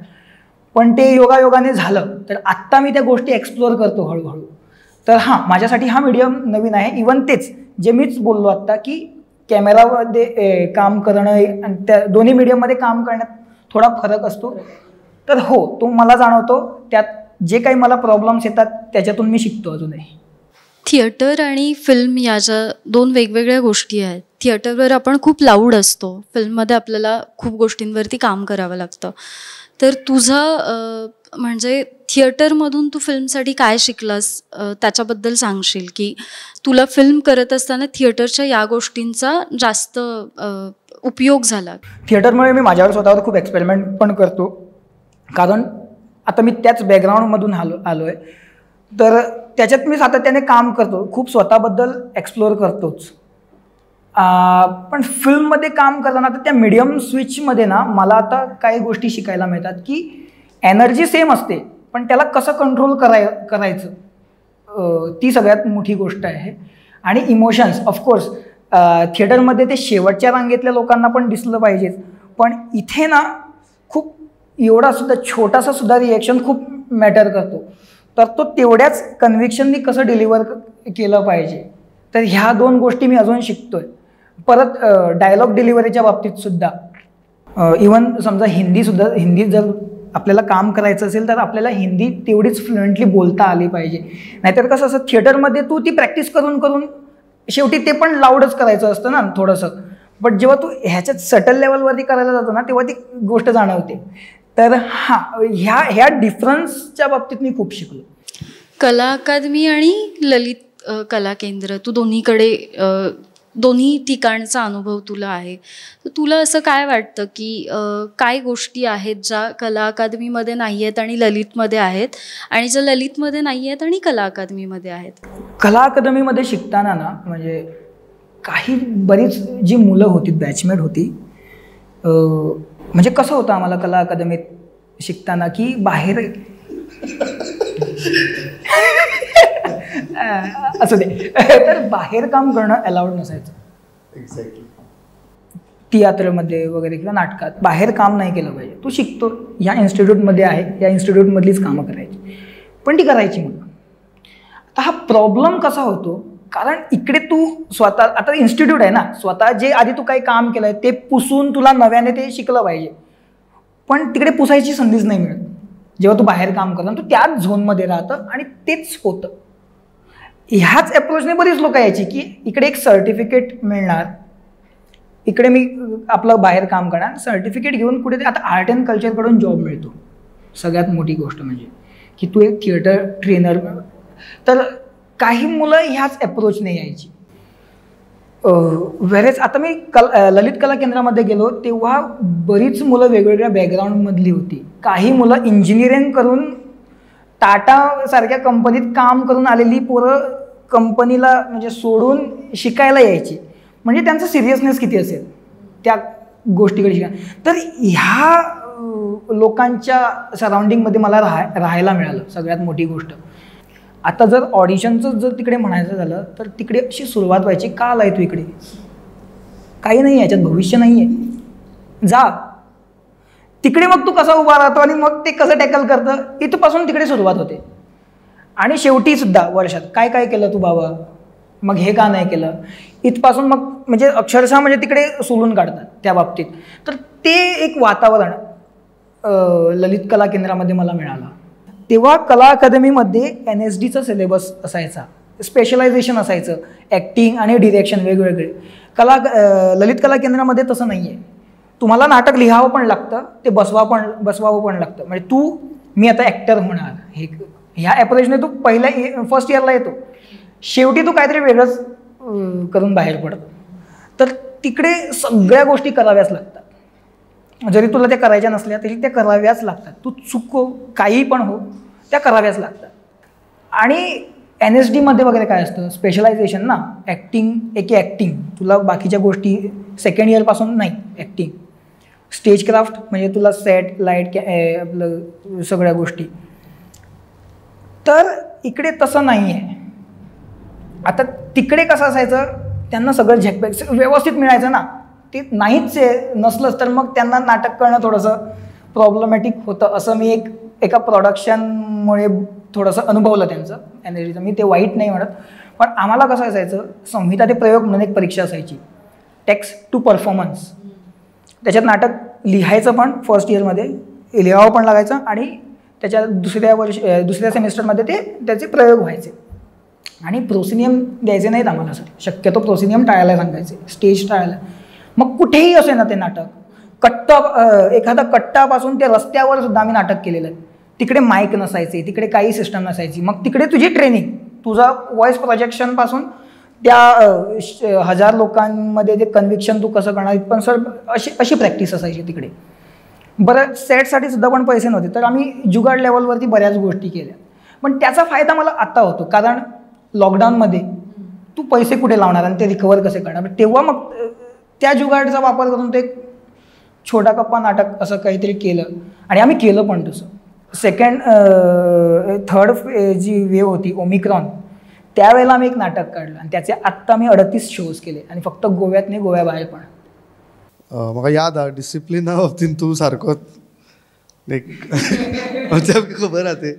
पण ते योगायोगाने झालं, तर आत्ता मी त्या गोष्टी एक्सप्लोअर करतो हळूहळू. तर हां, माझ्यासाठी हा मीडियम नवीन आहे. इवन तेच जे मीच बोललो आत्ता की कॅमेरामध्ये काम करणं आणि त्या दोन्ही मीडियममध्ये काम करण्यात थोडा फरक असतो. तर हो, तो मला जाणवतो. त्यात जे काही मला प्रॉब्लेम्स येतात त्याच्यातून मी शिकतो अजूनही. थिएटर आणि फिल्म या ज्या 2 वेगवेगळ्या गोष्टी आहेत. थिएटरवर आपण खूप लाऊड असतो, फिल्ममध्ये आपल्याला खूप गोष्टींवरती काम करावं लागतं. तर तुझं म्हणजे थिएटरमधून तू फिल्मसाठी काय शिकलास त्याच्याबद्दल सांगशील, की तुला फिल्म करत असताना थिएटरच्या या गोष्टींचा जास्त उपयोग झाला? थिएटरमुळे मी माझ्यावर स्वतःवर खूप एक्सपेरिमेंट पण करतो, कारण आता मी त्याच बॅकग्राऊंडमधून आलो आहे. तर त्याच्यात मी सातत्याने काम करतो, खूप स्वतःबद्दल एक्सप्लोअर करतोच. पण फिल्ममध्ये काम करताना आता त्या मीडियम स्विचमध्ये ना मला आता काही गोष्टी शिकायला मिळतात की एनर्जी सेम असते, पण त्याला कसं कंट्रोल करायचं ती सगळ्यात मोठी गोष्ट आहे. आणि इमोशन्स ऑफकोर्स थिएटरमध्ये ते शेवटच्या रांगेतल्या लोकांना पण दिसलं पाहिजेच, पण इथे ना खूप एवढा सुद्धा छोटासा सुद्धा रिॲक्शन खूप मॅटर करतो. तर तो तेवढ्याच कन्व्हिक्शननी कसं डिलिव्हर केलं पाहिजे. तर ह्या 2 गोष्टी मी अजून शिकतोय. परत डायलॉग डिलिव्हरीच्या बाबतीत सुद्धा इवन समजा हिंदी जर आपल्याला काम करायचं असेल तर आपल्याला हिंदी तेवढीच फ्लुएंटली बोलता आली पाहिजे. नाहीतर कसं असं थिएटरमध्ये तू ती प्रॅक्टिस करून करून शेवटी ते पण लाऊडच करायचं असतं ना थोडंसं, बट जेव्हा तू ह्याच्यात सटल लेवलवरती करायला जातो ना तेव्हा ती गोष्ट जाणवते. तर हां, ह्या डिफरन्सच्या बाबतीत मी खूप शिकलो. कला अकादमी आणि ललित कला केंद्र, तू दोन्ही ठिकाणचा अनुभव तुला आहे. तर तुला असं काय वाटतं की काय गोष्टी आहेत ज्या कला अकादमीमध्ये नाही आहेत आणि ललितमध्ये आहेत, आणि ज्या ललितमध्ये नाही आहेत आणि कला अकादमीमध्ये आहेत? कला अकादमीमध्ये शिकताना ना म्हणजे बरीच जी मुलं होती, बॅचमेट होती, म्हणजे कसं होतं आम्हाला कला अकादमीत शिकताना की बाहेर असं दे तर बाहेर काम करणं अलाउड नसायचं. एक्झॅक्टली. थिएटरमध्ये वगैरे किंवा नाटकात बाहेर काम नाही केलं पाहिजे. तू शिकतो ह्या इन्स्टिट्यूटमध्ये आहे, या इन्स्टिट्यूटमधलीच कामं करायची, पण ती करायची. मग आता हा प्रॉब्लेम कसा होतो कारण इकडे तू स्वतः आता इन्स्टिट्यूट आहे ना, स्वतः जे आधी तू काही काम केलंय ते पुसून तुला नव्याने ते शिकलं पाहिजे, पण तिकडे पुसायची संधीच नाही मिळत. जेव्हा तू बाहेर काम करतो तू त्याच झोनमध्ये राहतं आणि तेच होतं. ह्याच अप्रोचने बरीच लोक यायची की इकडे एक सर्टिफिकेट मिळणार, इकडे मी आपलं बाहेर काम करणार, सर्टिफिकेट घेऊन कुठे आता आर्ट अँड कल्चरकडून जॉब मिळतो. सगळ्यात मोठी गोष्ट म्हणजे की तू एक थिएटर ट्रेनर. तर काही मुलं ह्याच अप्रोचने यायची. व्हेरेज आता मी ललित कला केंद्रामध्ये गेलो तेव्हा बरीच मुलं वेगवेगळ्या बॅकग्राऊंडमधली होती. काही मुलं इंजिनिअरिंग करून टाटा सारख्या कंपनीत काम करून आलेली पोरं कंपनीला म्हणजे सोडून शिकायला यायची. म्हणजे त्यांचं सिरियसनेस किती असेल त्या गोष्टीकडे शिकाय. तर ह्या लोकांच्या सराउंडिंगमध्ये मला राहायला मिळालं सगळ्यात मोठी गोष्ट. आता जर ऑडिशनचं जर तिकडे म्हणायचं झालं तर तिकडे अशी सुरुवात व्हायची, का आलाय तू इकडे, काही नाही याच्यात भविष्य नाही आहे, जा तिकडे. मग तू कसा उभा राहतो आणि मग ते कसं टॅकल करतं, इथपासून तिकडे सुरुवात होते. आणि शेवटी सुद्धा वर्षात काय काय केलं तू बाबा, मग हे का नाही केलं, इथपासून मग म्हणजे अक्षरशः म्हणजे तिकडे सोलून काढतात त्या बाबतीत. तर ते एक वातावरण ललित कला केंद्रामध्ये मला मिळालं. तेव्हा कला अकादमीमध्ये NSDचा सिलेबस असायचा, स्पेशलायझेशन असायचं, ॲक्टिंग आणि डिरेक्शन वेगवेगळे. ललित कला केंद्रामध्ये तसं नाही आहे. तुम्हाला नाटक लिहावं पण लागतं, ते बसवावं पण लागतं. म्हणजे मी आता ॲक्टर होणार हे ह्या ॲप्रोचने तू फर्स्ट इयरला येतो, शेवटी तू काहीतरी वेगळंच करून बाहेर पडतो. तर तिकडे सगळ्या गोष्टी कराव्याच लागतात. जरी तुला त्या करायच्या नसल्या तरी त्या कराव्याच लागतात. तू चुको काही पण हो, त्या कराव्याच लागतात. आणि NSDमध्ये वगैरे काय असतं, स्पेशलायझेशन ना, ॲक्टिंग तुला बाकीच्या गोष्टी सेकंड इयरपासून नाही. ॲक्टिंग, स्टेज क्राफ्ट म्हणजे तुला सेट लाईट आपलं सगळ्या गोष्टी. तर इकडे तसं नाही आहे. आता तिकडे कसं असायचं, त्यांना सगळं झेकपॅक व्यवस्थित मिळायचं ना, ते नाहीच नसलंच तर मग त्यांना नाटक करणं थोडंसं प्रॉब्लेमॅटिक होतं. असं मी एका प्रोडक्शनमुळे थोडंसं अनुभवलं त्यांचं NSDचं. मी ते वाईट नाही म्हणत, पण आम्हाला कसं असायचं, संहिता ते प्रयोग म्हणून एक परीक्षा असायची, टेक्स्ट टू परफॉर्मन्स. त्याच्यात नाटक लिहायचं पण फर्स्ट इयरमध्ये लिहावं पण लागायचं आणि त्याच्या दुसऱ्या सेमिस्टरमध्ये त्याचे प्रयोग व्हायचे. आणि प्रोसिनियम द्यायचे नाहीत आम्हाला सर, शक्यतो प्रोसिनियम टाळायला सांगायचे, स्टेज टाळायला. मग कुठेही असे ना ते नाटक, एखादा कट्टापासून ते रस्त्यावर सुद्धा आम्ही नाटक केलेलं आहे. तिकडे माईक नसायचे, तिकडे काही सिस्टम नसायची. मग तिकडे तुझी ट्रेनिंग, तुझा व्हॉइस प्रोजेक्शनपासून त्या 1000 लोकांमध्ये ते कन्व्हिक्शन तू कसं करणार, पण सर अशी प्रॅक्टिस असायची तिकडे. बरं, सेटसाठी सुद्धा पण पैसे नव्हते, तर आम्ही जुगाड लेवलवरती बऱ्याच गोष्टी केल्या. पण त्याचा फायदा मला आता होतो, कारण लॉकडाऊनमध्ये तू पैसे कुठे लावणार आणि ते रिकवर कसे करणार. तेव्हा मग त्या जुगाडचा वापर करून ते छोटा कप्पा नाटक असं काहीतरी केलं आणि आम्ही केलं पण तसं. थर्ड जी वेव होती ओमिक्रॉन, त्यावेळेला आम्ही एक नाटक काढलं आणि त्याचे आत्ता मी 38 शोज केले आणि फक्त गोव्यात नाही, गोव्याबाहेर पण. म्हाका याद हा डिसिप्लिना बाबतीन तूं सारको खबर आहा ते.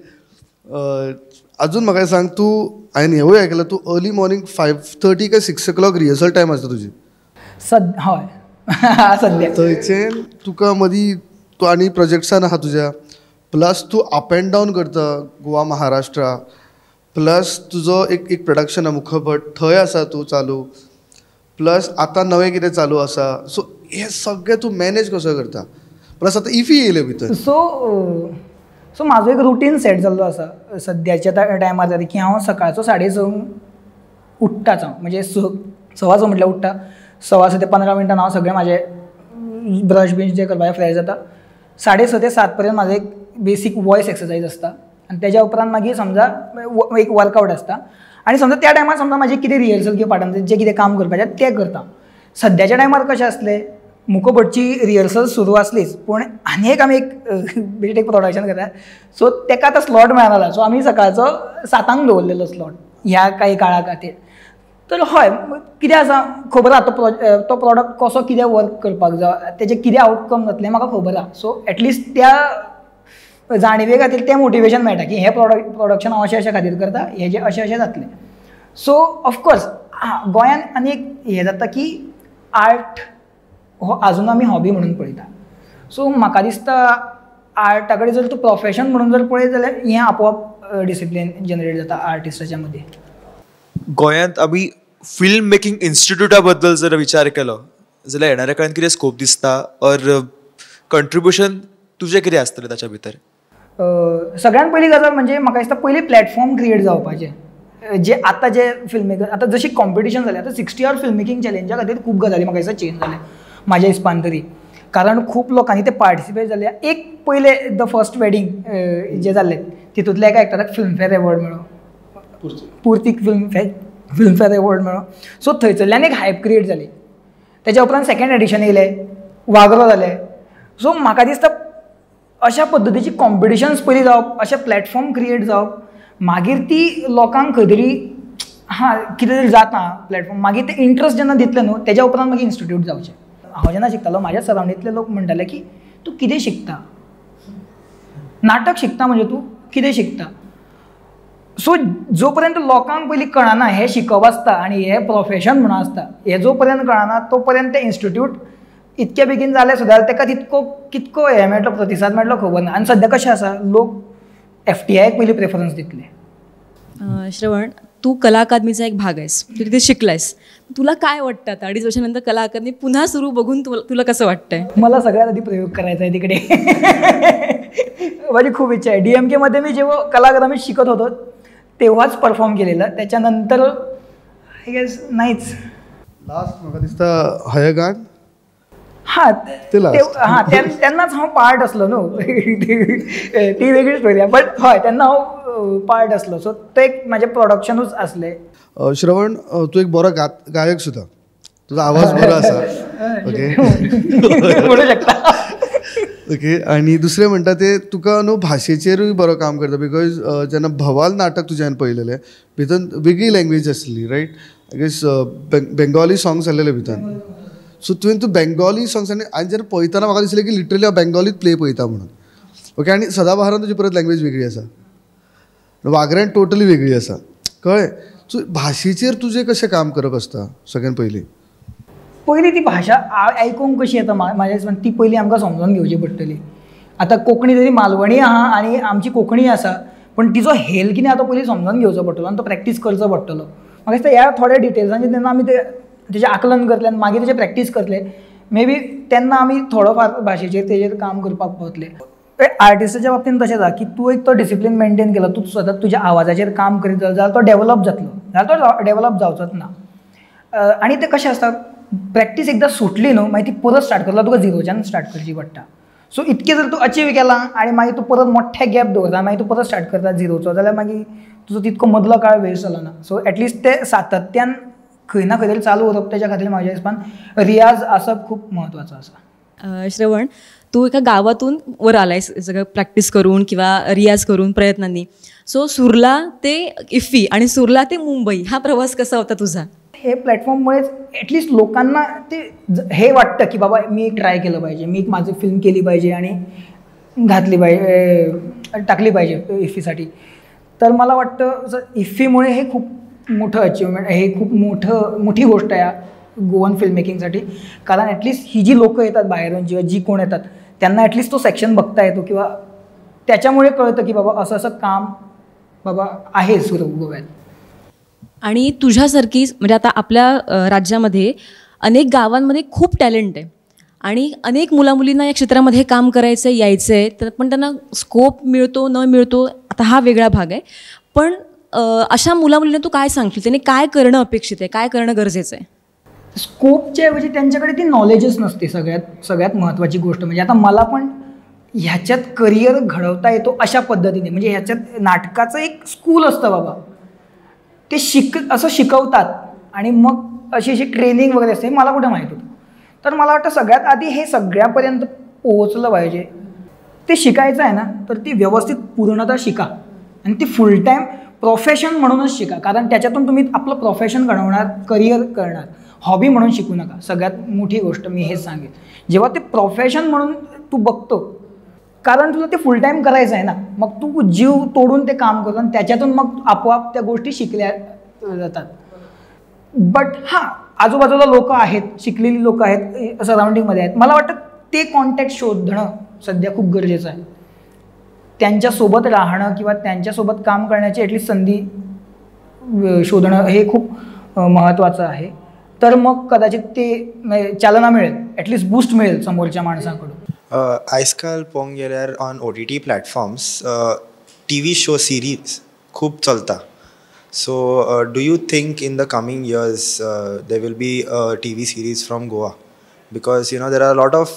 अजून म्हाका सांग, तूं हांवें हेवूय आयकलां तूं अर्ली मॉर्निंग 5:30 काय 6 o'clock रिहर्सल टायम आसता तुजी. हय सद्या थंयच्यान तुका मदीं तूं आनी प्रोजेक्ट्सान आहा तुज्या, प्लस तूं अप एंड डावन करता गोवा महाराष्ट्रा, प्लस तुजो एक प्रोडक्शन आहा मुखभट थंय आसा तूं चालू, प्लस आतां नवें कितें चालू आसा. सो हे सगळें तूं मॅनेज कसो करता. प्लस आतां इफी येयले भितर. सो म्हाजो एक रुटीन सेट जाल्लो आसा सद्याच्या टायमार तरी, की हांव सकाळचो 6:30 उठ्ठाच. हांव म्हणजे 6:15 म्हटल्यार उठ्ठा, 6:15 ते 15 मिनटान हांव सगळें म्हाजें ब्रश बीश जें करपाचें फ्रेश जाता. 6:30 ते 7 पर्यंत म्हाजो एक बेसीक वॉयस एक्सरसाइज आसता आनी तेज्या उपरांत मागीर समजा एक वर्कआवट आसता. आनी समजा त्या टायमार समजा म्हाजें कितें रिहर्सल किंवा पाठांत जें कितें काम करपाचें तें करता. सद्याच्या टायमार कशें आसलें, मुखभटची रिहर्सल सुरू आसलीच, पूण आनी एक आमी एक प्रोडक्शन करता, सो तेका आतां स्लॉट मेळनासलो. सो आमी सकाळचो 7:00 दवरलेलो स्लॉट ह्या काही काळा खातीर. तर हय, कितें आसा खबर आहा, तो प्रॉडक्ट कसो कितें वर्क करपाक जाय, तेजे कितें आउटकम जातलें म्हाका खबर आहा. सो एटलिस्ट त्या जाणिवे खातीर तें मोटिवेशन मेळटा की हें प्रोडक्शन हांव अशें खातीर करता, हेजें अशें जातलें. सो ऑफकोर्स गोंयान आनी एक हें जाता की आर्ट हो आजून आमी हॉबी म्हणून पळयता. सो म्हाका दिसता आर्टा कडेन जर तूं प्रोफेशन म्हणून जर पळयत जाल्यार हें आपोआप डिसिप्लीन जनरेट जाता आर्टिस्टाच्या मदीं. गोंयांत आमी फिल्म मेकिंग इन्स्टिट्यूटा बद्दल जर विचार केलो जाल्यार येणाऱ्या काळांत कितें स्कोप दिसता ऑर कंट्रिब्युशन तुजें कितें आसतलें ताच्या भितर? सगळ्यात पयली गजाल म्हणजे म्हाका दिसता पयलीं प्लॅटफॉर्म क्रिएट जावपाचें. जे आतां जे फिल्म मेकर आतां जशी कॉम्पिटिशन जालें आतां 60 आवर फिल्म मेकिंग चॅलेंजा खातीर खूब गजाली म्हाका दिसता चेंज जाल्या म्हाज्या हिसपान तरी. कारण खूब लोकांनी ते पार्टिसिपेट जाले. एक पयले द फर्स्ट वेडींग जे जाल्लें तितूंतल्या एका एक्टराक फिल्मफेअर एवॉर्ड मेळ्ळो, पुर्तीक फिल्मफेअर एवॉर्ड मेळ्ळो. सो थंयसरल्यान एक हायप क्रिएट जाली. तेच्या उपरांत सेकंड एडिशन येयलें, वागरो जालें. सो म्हाका दिसता अशा पद्दतीची कॉम्पिटिशन्स पयलीं जावप, अशे प्लॅटफॉर्म क्रिएट जावप, मागीर ती लोकांक खंय तरी कितें तरी जाता प्लॅटफॉर्म, मागीर ते इंट्रस्ट जेन्ना दितले न्हू तेच्या उपरांत मागीर इन्स्टिट्यूट जावचें. हांव जेन्ना शिकतालो म्हाज्या सरावंडींतले लोक म्हणटाले की तूं कितें शिकता, नाटक शिकता म्हणजे तूं कितें शिकता. सो जो पर्यंत लोकांक पयलीं कळना हें शिकप आसता आनी हें प्रोफेशन म्हणून आसता, हें जो पर्यंत कळना तो पर्यंत तें इन्स्टिट्यूट इतके बेगीन जालें सुद्दां तेका कितको हें मेळटलो, प्रतिसाद मेळटलो खबर ना. आनी सद्या कशें आसा लोक FTIक पयलीं प्रेफरन्स दितले. श्रवण, तू कला अकादमीचा एक भाग आहेस, तू तिथे शिकलायस. तुला काय वाटतं आता 2.5 वर्षानंतर कला अकादमी पुन्हा सुरू बघून तुला कसं वाटतंय? मला सगळ्यात आधी प्रयोग करायचा आहे तिकडे. माझी खूप इच्छा आहे. DMK मध्ये मी जेव्हा कला अकादमीत शिकत होतो तेव्हाच परफॉर्म केलेलं, त्याच्यानंतर आय गेस नाहीच. लास्ट म्हाका दिसता हयगान त्यांनाच हांव पार्ट असलो न्हू. ती वेगळी स्टोरी आहे, बट हय तेन्ना हांव पार्ट असलो. सो ते एक म्हाजें प्रोडक्शनूच आसलें. श्रवण, तू एक बरो गायक सुद्दां, तुजो आवाज बरो आसा. ओके म्हणू शकता. ओके. आनी दुसरें म्हणटा ते तुका न्हू भाशेचेरूय बरो काम करता. बिकॉज जेन्ना भवाल नाटक तुज्यान पळयलेलें भितर वेगळी लँग्वेज आसली, right? I guess Bengali songs आसलेले भितर. सो तुवें तूं बेंगॉली सॉंग्स आनी जेन्ना पळयतना म्हाका दिसलें की लिटरली हांव बेंगॉलीत प्ले पळयता म्हणून. ओके. आनी सदाबहारान तुजी परत लँग्वेज वेगळी आसा, वागऱ्यान टोटली वेगळी आसा, कळ्ळें? सो भाशेचेर तुजें कशें काम करप आसता सगळ्यान पयलीं ती भाशा आयकूंक कशी येता म्हाज्या हिसपान ती पयलीं आमकां समजून घेवची पडटली. आतां कोंकणी जरी मालवणी आहा आनी आमची कोंकणी आसा, पण तिचो हेल कितें आतां पयलीं समजून घेवचो पडटलो आनी तो प्रॅक्टीस करचो पडटलो. म्हाका दिसता ह्या थोड्या डिटेल्सांचेर तेन्ना आमी तेजें आकलन करतले आनी मागीर तेजें प्रॅक्टीस करतले, मे बी तेन्ना आमी थोडो फार भाशेचेर तेजेर काम करपाक पावतले. आर्टिस्टाच्या बाबतींत तशें जाता की तूं एक तो डिसिप्लीन मेंटेन केलो, तूं सतत तुज्या आवाजाचेर काम करीत जाल्यार तो डेवलप जातलो, जाल्यार तो डेवलप जावचोच ना. आनी तें कशें आसता, प्रॅक्टीस एकदां सुटली न्हू मागीर ती परत स्टार्ट करता तुका झिरोच्यान स्टार्ट करची पडटा. सो इतकें जर तूं अचीव केलां आनी मागीर तूं परत मोठ्ठे गॅप दवरता, मागीर तूं परत स्टार्ट करता झिरोचो, जाल्यार मागीर तुजो तितको मदलो काळ वेस्ट जालो ना. सो एटलिस्ट तें सातत्यान खंय ना खंय तरी चालू उरप तेच्या खातीर म्हाज्या हिसपान रियाज आसप खूब म्हत्वाचो आसा. श्रवण, तू एका गावातून वर आलायस सगळं प्रॅक्टिस करून किंवा रियाज करून प्रयत्नांनी. सो सुरला ते इफ्फी आणि सुरला ते मुंबई हा प्रवास कसा होता तुझा? हे प्लॅटफॉर्ममुळेच ॲटलिस्ट लोकांना ते हे वाटतं की बाबा मी एक ट्राय केलं पाहिजे, मी एक माझी फिल्म केली पाहिजे आणि घातली पाहिजे, टाकली पाहिजे इफ्फीसाठी. तर मला वाटतं इफ्फीमुळे हे खूप मोठं अचिव्हमेंट, हे खूप मोठी गोष्ट आहे गोवन फिल्म मेकिंगसाठी. कारण ॲटलिस्ट ही जी लोकं येतात बाहेरून किंवा जी कोण येतात त्यांना ॲटलिस्ट तो सेक्शन बघता येतो किंवा त्याच्यामुळे कळतं की बाबा असं काम बाबा आहे सुरू गोव्यात. आणि तुझ्यासारखी म्हणजे आता आपल्या राज्यामध्ये अनेक गावांमध्ये खूप टॅलेंट आहे आणि अनेक मुलामुलींना या क्षेत्रामध्ये काम करायचं आहे, यायचं आहे, तर पण त्यांना स्कोप मिळतो न मिळतो आता हा वेगळा भाग आहे. पण अशा मुलामुलींना तू काय सांगशील, त्यांनी काय करणं अपेक्षित आहे, काय करणं गरजेचं आहे? स्कोपच्या ऐवजी त्यांच्याकडे ती नॉलेजच नसते. सगळ्यात महत्त्वाची गोष्ट म्हणजे आता मला पण ह्याच्यात करिअर घडवता येतो अशा पद्धतीने, म्हणजे ह्याच्यात नाटकाचं एक स्कूल असतं बाबा, ते असं शिकवतात आणि मग अशी ट्रेनिंग वगैरे असते, मला कुठे माहीत होतं. तर मला वाटतं सगळ्यात आधी हे सगळ्यापर्यंत पोहोचलं पाहिजे. ते शिकायचं आहे ना तर ती व्यवस्थित पूर्णतः शिका आणि ती फुल टाईम प्रोफेशन म्हणूनच शिका. कारण त्याच्यातून तुम्ही आपलं प्रोफेशन घडवणार, करिअर करणार, हॉबी म्हणून शिकू नका. सगळ्यात मोठी गोष्ट मी हेच सांगेन. जेव्हा ते प्रोफेशन म्हणून तू बघतो, कारण तुला ते फुल टाईम करायचं आहे ना, मग तू जीव तोडून ते काम करतो आणि त्याच्यातून मग आपोआप त्या गोष्टी जातात. बट हां, आजूबाजूला लोक आहेत, शिकलेली लोक आहेत, सराउंडिंगमध्ये आहेत. मला वाटतं ते कॉन्टॅक्ट शोधणं सध्या खूप गरजेचं आहे. त्यांच्यासोबत राहणं किंवा त्यांच्यासोबत काम करण्याची ॲटलिस्ट संधी शोधणं हे खूप महत्त्वाचं आहे. तर मग कदाचित ते चालना मिळेल, ॲटलिस्ट बूस्ट मिळेल समोरच्या माणसाकडून. आजकाल पळोवंक गेल्यार on OTT platforms TV show series खूप चलता. So do you think in the coming years there will be a TV series from Goa? Because there are a lot of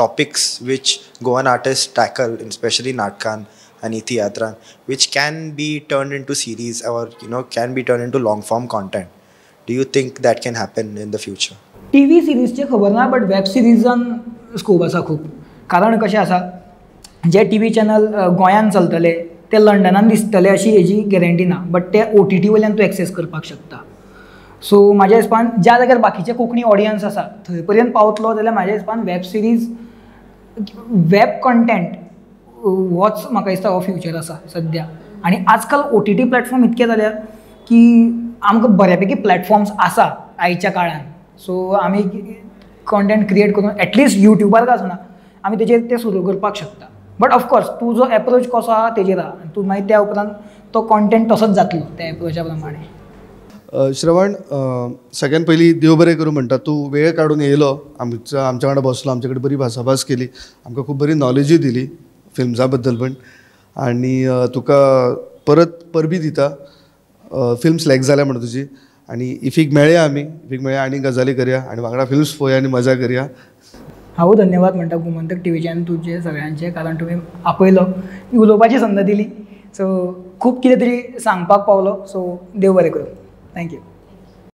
topics which Goan artists tackle, especially Natkan and Theatran, which can be turned into series or can be turned into long form content. Do you think that can happen in the future? TV सिरीजचे खबर ना, but web सिरीजान scope आसा खूब. कारण कशें आसा, जे TV channel गोंयान चलतले ते लंडनान दिसतले अशी हेजी गॅरंटी ना, बट ते OTT वयल्यान तूं एक्सेस करपाक शकता. सो म्हाज्या हिसपान ज्या जाग्यार बाकीचे कोंकणी ऑडियन्स आसा थंय पर्यंत पावतलो जाल्यार म्हाज्या हिसपान वेब सिरीज, वेब कंटेंट होच म्हाका दिसता हो फ्युचर आसा सद्या. आनी आजकाल OTT प्लॅटफॉर्म इतके जाल्यार की आमकां बऱ्यापैकी प्लॅटफॉर्म्स आसा आयच्या काळान. सो आमी कंटेंट क्रिएट करून एटलिस्ट युट्यूबार काय आसना आमी तेजेर ते सुरू करपाक शकता. बट ऑफकोर्स तूं जो एप्रोच कसो आहा तेजेर आहा, तूं मागीर त्या उपरांत तो कंटेंट तसोच जातलो त्या एप्रोचा प्रमाणे. श्रवण, सगळ्यात पहिली देव बरें करूं म्हणटा. तूं वेळ काडून येयलो, आमच्या वांगडा बसलो, आमचे कडेन बरी भासाभास केली, आमकां खूब बरी नॉलेजूय दिली फिल्म्सा बद्दल पण. आनी तुका परत परबी दिता. फिल्म सिलेक्ट जाल्या म्हणून तुजी. आनी इफीक मेळया आनी गजाली करया आनी वांगडा फिल्म्स पळोवया आनी मजा करया. हांव धन्यवाद म्हणटा गोमंतक टीव्हीच्यान तुजे सगळ्यांचे, कारण तुमी आपयलो, उलोवपाची संद दिली. सो खूब कितें तरी सांगपाक पावलो. सो देव बरें करूं. थँक्यू.